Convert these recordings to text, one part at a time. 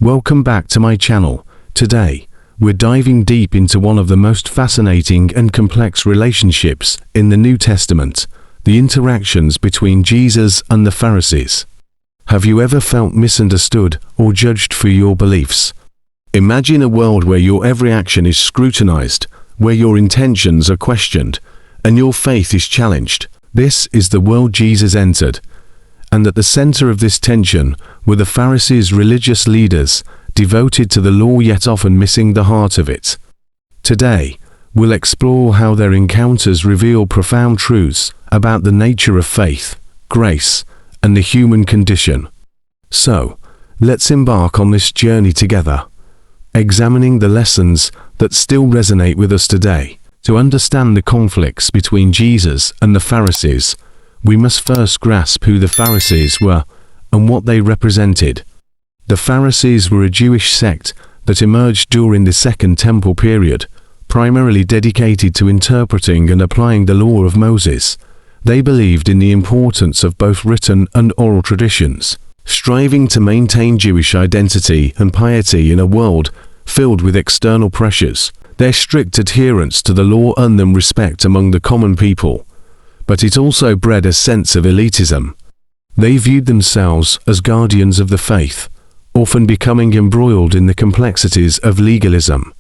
Welcome back to my channel. Today, we're diving deep into one of the most fascinating and complex relationships in the New Testament, the interactions between Jesus and the Pharisees. Have you ever felt misunderstood or judged for your beliefs? Imagine a world where your every action is scrutinized, where your intentions are questioned, and your faith is challenged. This is the world Jesus entered. And at the center of this tension were the Pharisees, religious leaders, devoted to the law yet often missing the heart of it. Today, we'll explore how their encounters reveal profound truths about the nature of faith, grace, and the human condition. So, let's embark on this journey together, examining the lessons that still resonate with us today. To understand the conflicts between Jesus and the Pharisees, we must first grasp who the Pharisees were and what they represented. The Pharisees were a Jewish sect that emerged during the Second Temple period, primarily dedicated to interpreting and applying the law of Moses. They believed in the importance of both written and oral traditions, striving to maintain Jewish identity and piety in a world filled with external pressures. Their strict adherence to the law earned them respect among the common people, but it also bred a sense of elitism. They viewed themselves as guardians of the faith, often becoming embroiled in the complexities of legalism.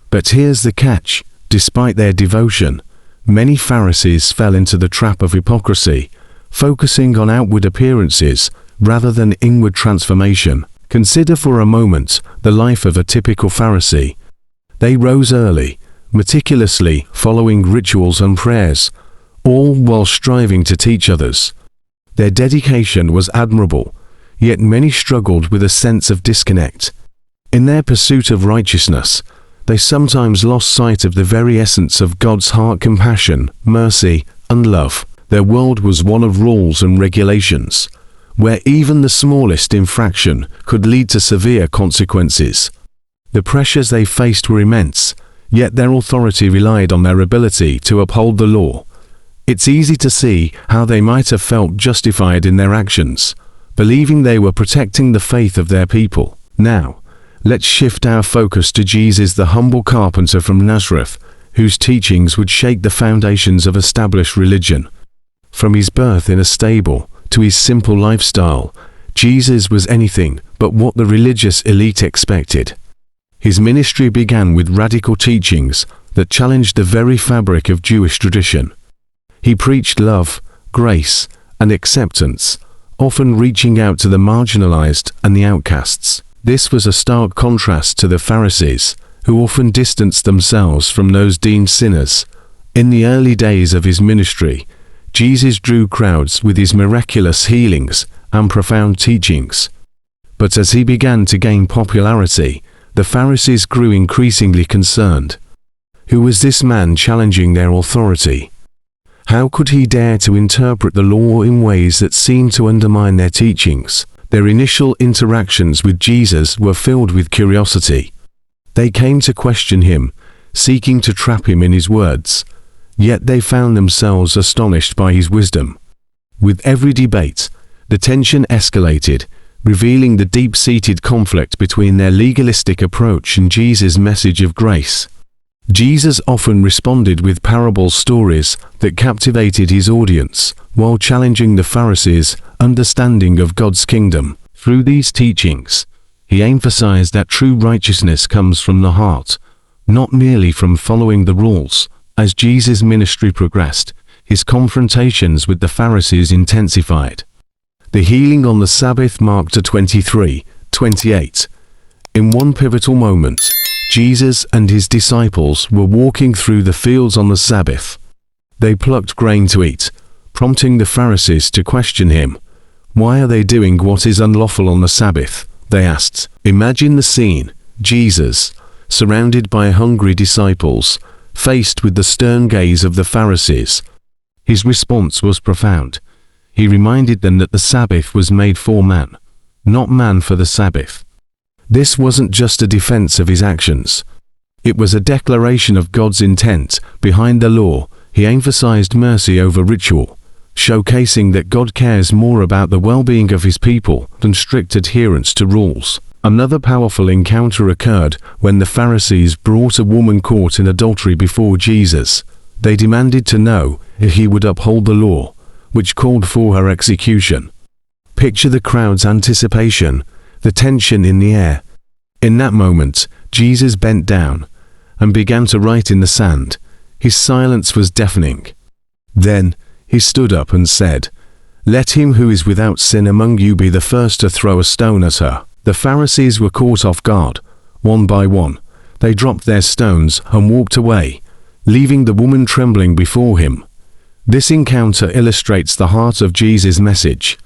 But here's the catch: despite their devotion, many Pharisees fell into the trap of hypocrisy, focusing on outward appearances rather than inward transformation. Consider for a moment the life of a typical Pharisee. They rose early, meticulously following rituals and prayers, all while striving to teach others. Their dedication was admirable, yet many struggled with a sense of disconnect. In their pursuit of righteousness, they sometimes lost sight of the very essence of God's heart: compassion, mercy, and love. Their world was one of rules and regulations, where even the smallest infraction could lead to severe consequences. The pressures they faced were immense, yet their authority relied on their ability to uphold the law. It's easy to see how they might have felt justified in their actions, believing they were protecting the faith of their people. Now, let's shift our focus to Jesus, the humble carpenter from Nazareth, whose teachings would shake the foundations of established religion. From his birth in a stable to his simple lifestyle, Jesus was anything but what the religious elite expected. His ministry began with radical teachings that challenged the very fabric of Jewish tradition. He preached love, grace, and acceptance, often reaching out to the marginalized and the outcasts. This was a stark contrast to the Pharisees, who often distanced themselves from those deemed sinners. In the early days of his ministry, Jesus drew crowds with his miraculous healings and profound teachings. But as he began to gain popularity, the Pharisees grew increasingly concerned. Who was this man challenging their authority? How could he dare to interpret the law in ways that seemed to undermine their teachings? Their initial interactions with Jesus were filled with curiosity. They came to question him, seeking to trap him in his words. Yet they found themselves astonished by his wisdom. With every debate, the tension escalated, revealing the deep-seated conflict between their legalistic approach and Jesus' message of grace. Jesus often responded with parable stories that captivated his audience, while challenging the Pharisees' understanding of God's kingdom. Through these teachings, he emphasized that true righteousness comes from the heart, not merely from following the rules. As Jesus' ministry progressed, his confrontations with the Pharisees intensified. The healing on the Sabbath marked a 23:28. In one pivotal moment, Jesus and his disciples were walking through the fields on the Sabbath. They plucked grain to eat, prompting the Pharisees to question him. "Why are they doing what is unlawful on the Sabbath?" they asked. Imagine the scene: Jesus, surrounded by hungry disciples, faced with the stern gaze of the Pharisees. His response was profound. He reminded them that the Sabbath was made for man, not man for the Sabbath. This wasn't just a defense of his actions. It was a declaration of God's intent behind the law. He emphasized mercy over ritual, showcasing that God cares more about the well-being of his people than strict adherence to rules. Another powerful encounter occurred when the Pharisees brought a woman caught in adultery before Jesus. They demanded to know if he would uphold the law, which called for her execution. Picture the crowd's anticipation, the tension in the air. In that moment, Jesus bent down and began to write in the sand. His silence was deafening. Then he stood up and said, "Let him who is without sin among you be the first to throw a stone at her." The Pharisees were caught off guard. One by one, they dropped their stones and walked away, leaving the woman trembling before him. This encounter illustrates the heart of Jesus' message.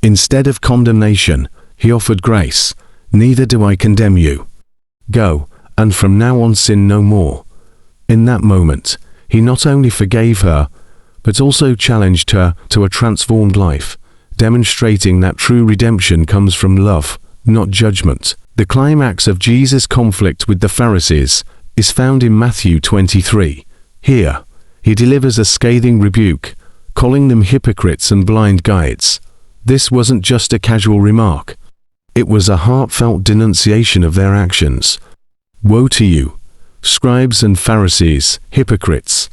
Instead of condemnation, he offered grace. "Neither do I condemn you. Go, and from now on sin no more." In that moment, he not only forgave her, but also challenged her to a transformed life, demonstrating that true redemption comes from love, not judgment. The climax of Jesus' conflict with the Pharisees is found in Matthew 23. Here, he delivers a scathing rebuke, calling them hypocrites and blind guides. This wasn't just a casual remark. It was a heartfelt denunciation of their actions. "Woe to you, scribes and Pharisees, hypocrites!"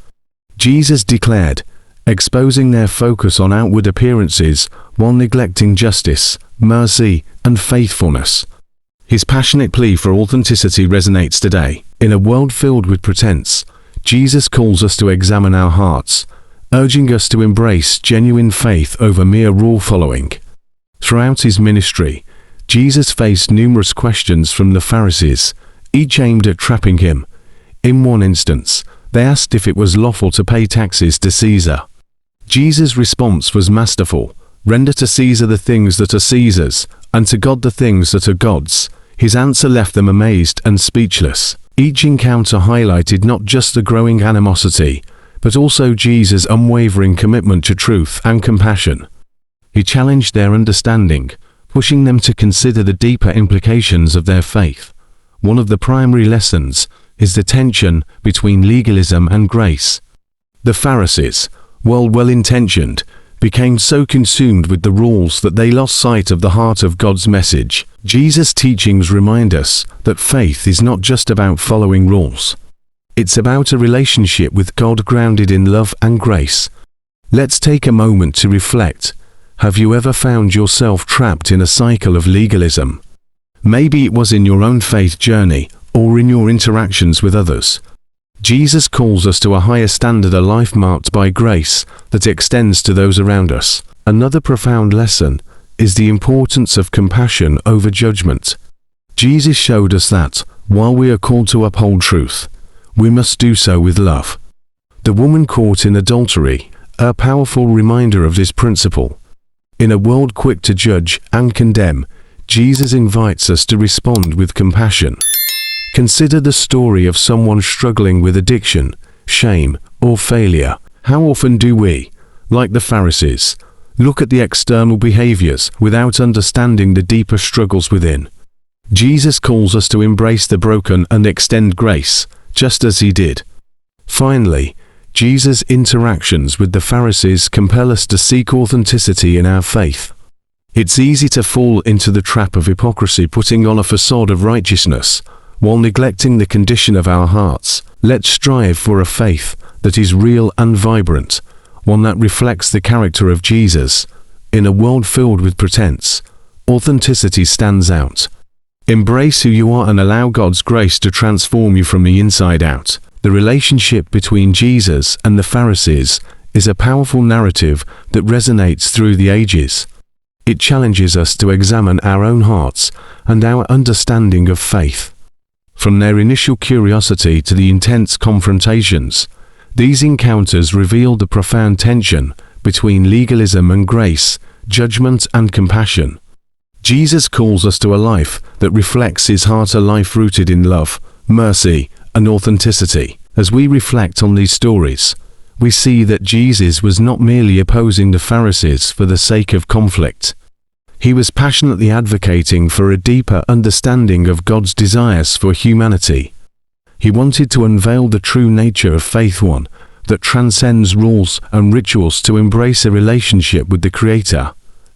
Jesus declared, exposing their focus on outward appearances while neglecting justice, mercy, and faithfulness. His passionate plea for authenticity resonates today. In a world filled with pretense, Jesus calls us to examine our hearts, urging us to embrace genuine faith over mere rule following. Throughout his ministry, Jesus faced numerous questions from the Pharisees, each aimed at trapping him. In one instance, they asked if it was lawful to pay taxes to Caesar. Jesus' response was masterful. "Render to Caesar the things that are Caesar's, and to God the things that are God's." His answer left them amazed and speechless. Each encounter highlighted not just the growing animosity, but also Jesus' unwavering commitment to truth and compassion. He challenged their understanding, pushing them to consider the deeper implications of their faith. One of the primary lessons is the tension between legalism and grace. The Pharisees, while well-intentioned, became so consumed with the rules that they lost sight of the heart of God's message. Jesus' teachings remind us that faith is not just about following rules. It's about a relationship with God grounded in love and grace. Let's take a moment to reflect. Have you ever found yourself trapped in a cycle of legalism? Maybe it was in your own faith journey or in your interactions with others. Jesus calls us to a higher standard, a life marked by grace that extends to those around us. Another profound lesson is the importance of compassion over judgment. Jesus showed us that, while we are called to uphold truth, we must do so with love. The woman caught in adultery, a powerful reminder of this principle. In a world quick to judge and condemn, Jesus invites us to respond with compassion. Consider the story of someone struggling with addiction, shame, or failure. How often do we, like the Pharisees, look at the external behaviors without understanding the deeper struggles within? Jesus calls us to embrace the broken and extend grace, just as he did. Finally, Jesus' interactions with the Pharisees compel us to seek authenticity in our faith. It's easy to fall into the trap of hypocrisy, putting on a facade of righteousness, while neglecting the condition of our hearts. Let's strive for a faith that is real and vibrant, one that reflects the character of Jesus. In a world filled with pretense, authenticity stands out. Embrace who you are and allow God's grace to transform you from the inside out. The relationship between Jesus and the Pharisees is a powerful narrative that resonates through the ages. It challenges us to examine our own hearts and our understanding of faith. From their initial curiosity to the intense confrontations, these encounters revealed a profound tension between legalism and grace, judgment and compassion. Jesus calls us to a life that reflects his heart, a life rooted in love, mercy, and authenticity. As we reflect on these stories, we see that Jesus was not merely opposing the Pharisees for the sake of conflict. He was passionately advocating for a deeper understanding of God's desires for humanity. He wanted to unveil the true nature of faith, one that transcends rules and rituals to embrace a relationship with the Creator.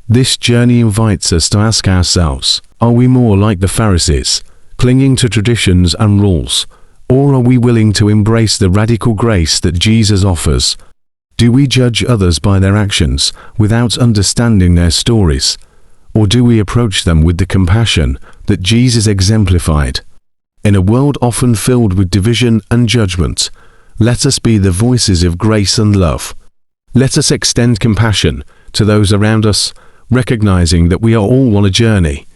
This journey invites us to ask ourselves, Are we more like the Pharisees, clinging to traditions and rules, or are we willing to embrace the radical grace that Jesus offers? Do we judge others by their actions without understanding their stories, or do we approach them with the compassion that Jesus exemplified? In a world often filled with division and judgment, let us be the voices of grace and love. Let us extend compassion to those around us, recognizing that we are all on a journey,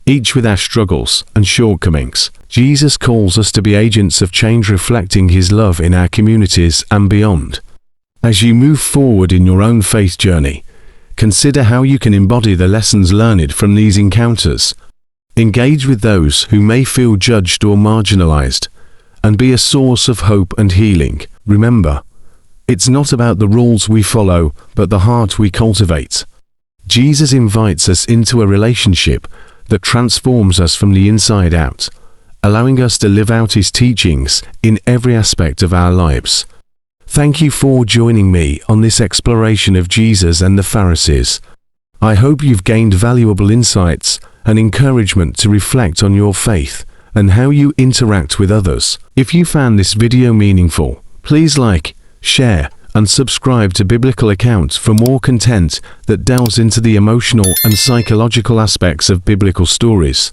each with our struggles and shortcomings. Jesus calls us to be agents of change, reflecting His love in our communities and beyond. As you move forward in your own faith journey, consider how you can embody the lessons learned from these encounters. Engage with those who may feel judged or marginalized, and be a source of hope and healing. Remember, it's not about the rules we follow, but the heart we cultivate. Jesus invites us into a relationship that transforms us from the inside out, allowing us to live out His teachings in every aspect of our lives. Thank you for joining me on this exploration of Jesus and the Pharisees. I hope you've gained valuable insights and encouragement to reflect on your faith and how you interact with others. If you found this video meaningful, please like, share, and subscribe to Biblical Accounts for more content that delves into the emotional and psychological aspects of biblical stories.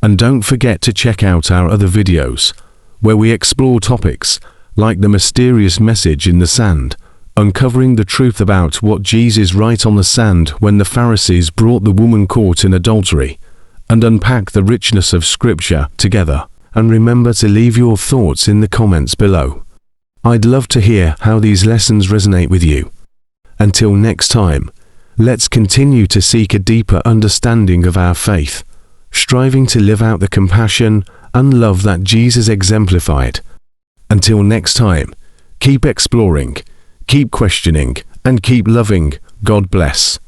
And don't forget to check out our other videos, where we explore topics like the mysterious message in the sand, uncovering the truth about what Jesus wrote on the sand when the Pharisees brought the woman caught in adultery, and unpack the richness of Scripture together. And remember to leave your thoughts in the comments below. I'd love to hear how these lessons resonate with you. Until next time, let's continue to seek a deeper understanding of our faith, striving to live out the compassion and love that Jesus exemplified. Until next time, keep exploring, keep questioning, and keep loving. God bless.